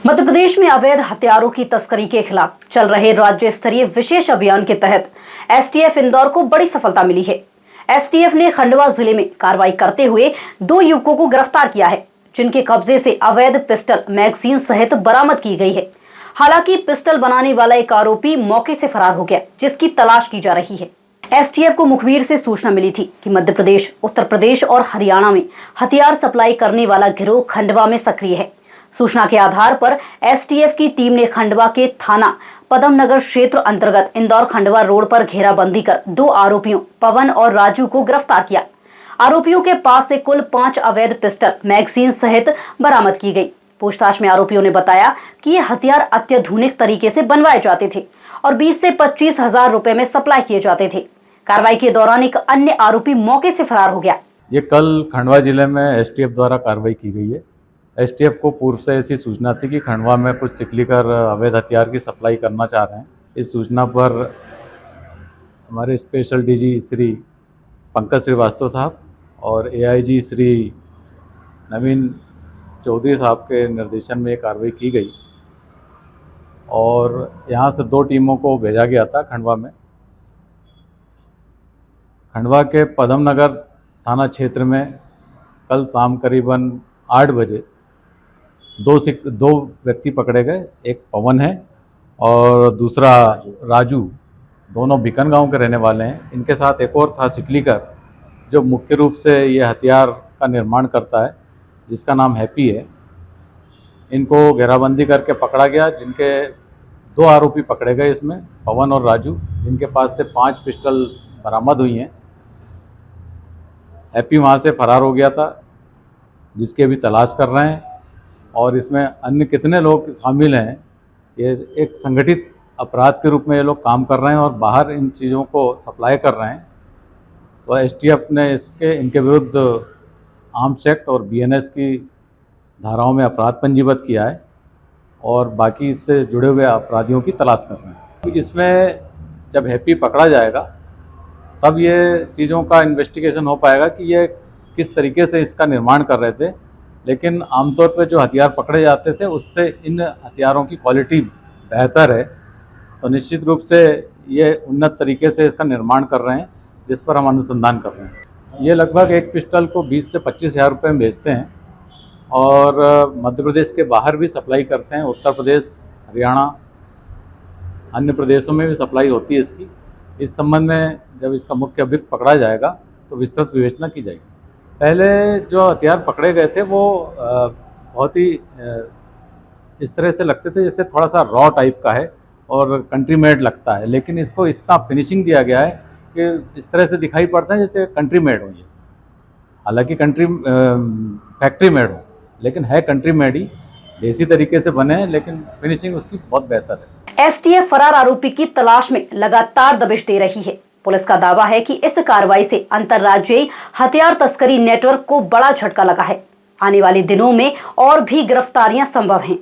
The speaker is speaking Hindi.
मध्य प्रदेश में अवैध हथियारों की तस्करी के खिलाफ चल रहे राज्य स्तरीय विशेष अभियान के तहत एसटीएफ इंदौर को बड़ी सफलता मिली है। एसटीएफ ने खंडवा जिले में कार्रवाई करते हुए 2 युवकों को गिरफ्तार किया है, जिनके कब्जे से अवैध पिस्टल मैगजीन सहित बरामद की गई है। हालांकि पिस्टल बनाने वाला एक आरोपी मौके से फरार हो गया, जिसकी तलाश की जा रही है। एसटीएफ को मुखबिर से सूचना मिली थी कि मध्य प्रदेश, उत्तर प्रदेश और हरियाणा में हथियार सप्लाई करने वाला गिरोह खंडवा में सक्रिय है। सूचना के आधार पर एसटीएफ की टीम ने खंडवा के थाना पदम नगर क्षेत्र अंतर्गत इंदौर खंडवा रोड पर घेराबंदी कर 2 आरोपियों पवन और राजू को गिरफ्तार किया। आरोपियों के पास से कुल 5 अवैध पिस्टल मैगजीन सहित बरामद की गई। पूछताछ में आरोपियों ने बताया कि ये हथियार अत्याधुनिक तरीके से बनवाए जाते थे और 20 से 25 हजार रुपए में सप्लाई किए जाते थे। कार्रवाई के दौरान एक अन्य आरोपी मौके से फरार हो गया। ये कल खंडवा जिले में एसटीएफ द्वारा कार्रवाई की गई है। एसटीएफ को पूर्व से ऐसी सूचना थी कि खंडवा में कुछ सिकलीकर अवैध हथियार की सप्लाई करना चाह रहे हैं। इस सूचना पर हमारे स्पेशल डीजी श्री पंकज श्रीवास्तव साहब और एआईजी श्री नवीन चौधरी साहब के निर्देशन में कार्रवाई की गई और यहाँ से 2 टीमों को भेजा गया था खंडवा में। खंडवा के पदम नगर थाना क्षेत्र में कल शाम करीबन 8 बजे 2 व्यक्ति पकड़े गए। एक पवन है और दूसरा राजू, दोनों बीकन गांव के रहने वाले हैं। इनके साथ एक और था सिकलीकर, जो मुख्य रूप से ये हथियार का निर्माण करता है, जिसका नाम हैप्पी है। इनको घेराबंदी करके पकड़ा गया, जिनके 2 आरोपी पकड़े गए इसमें, पवन और राजू, जिनके पास से 5 पिस्टल बरामद हुई हैं। हैप्पी वहाँ से फरार हो गया था, जिसकी अभी तलाश कर रहे हैं। और इसमें अन्य कितने लोग शामिल हैं, ये एक संगठित अपराध के रूप में ये लोग काम कर रहे हैं और बाहर इन चीज़ों को सप्लाई कर रहे हैं। तो एसटीएफ ने इनके विरुद्ध आर्म्स एक्ट और बीएनएस की धाराओं में अपराध पंजीबद्ध किया है और बाकी इससे जुड़े हुए अपराधियों की तलाश कर रहे हैं। इसमें जब हैप्पी पकड़ा जाएगा तब ये चीज़ों का इन्वेस्टिगेशन हो पाएगा कि ये किस तरीके से इसका निर्माण कर रहे थे। लेकिन आमतौर पर जो हथियार पकड़े जाते थे उससे इन हथियारों की क्वालिटी बेहतर है, तो निश्चित रूप से ये उन्नत तरीके से इसका निर्माण कर रहे हैं, जिस पर हम अनुसंधान कर रहे हैं। ये लगभग एक पिस्टल को 20 से 25 हज़ार रुपये में बेचते हैं और मध्य प्रदेश के बाहर भी सप्लाई करते हैं। उत्तर प्रदेश, हरियाणा, अन्य प्रदेशों में भी सप्लाई होती है इसकी। इस संबंध में जब इसका मुख्य अभियुक्त पकड़ा जाएगा तो विस्तृत विवेचना की जाएगी। पहले जो हथियार पकड़े गए थे वो बहुत ही इस तरह से लगते थे जैसे थोड़ा सा रॉ टाइप का है और कंट्री मेड लगता है, लेकिन इसको इतना फिनिशिंग दिया गया है कि इस तरह से दिखाई पड़ता है जैसे कंट्री मेड हो। ये हालांकि फैक्ट्री मेड हो, लेकिन है कंट्री मेड ही, देसी तरीके से बने हैं, लेकिन फिनिशिंग उसकी बहुत बेहतर है। एसटीएफ फरार आरोपी की तलाश में लगातार दबिश दे रही है। पुलिस का दावा है कि इस कार्रवाई से अंतर्राज्यीय हथियार तस्करी नेटवर्क को बड़ा झटका लगा है। आने वाले दिनों में और भी गिरफ्तारियां संभव हैं।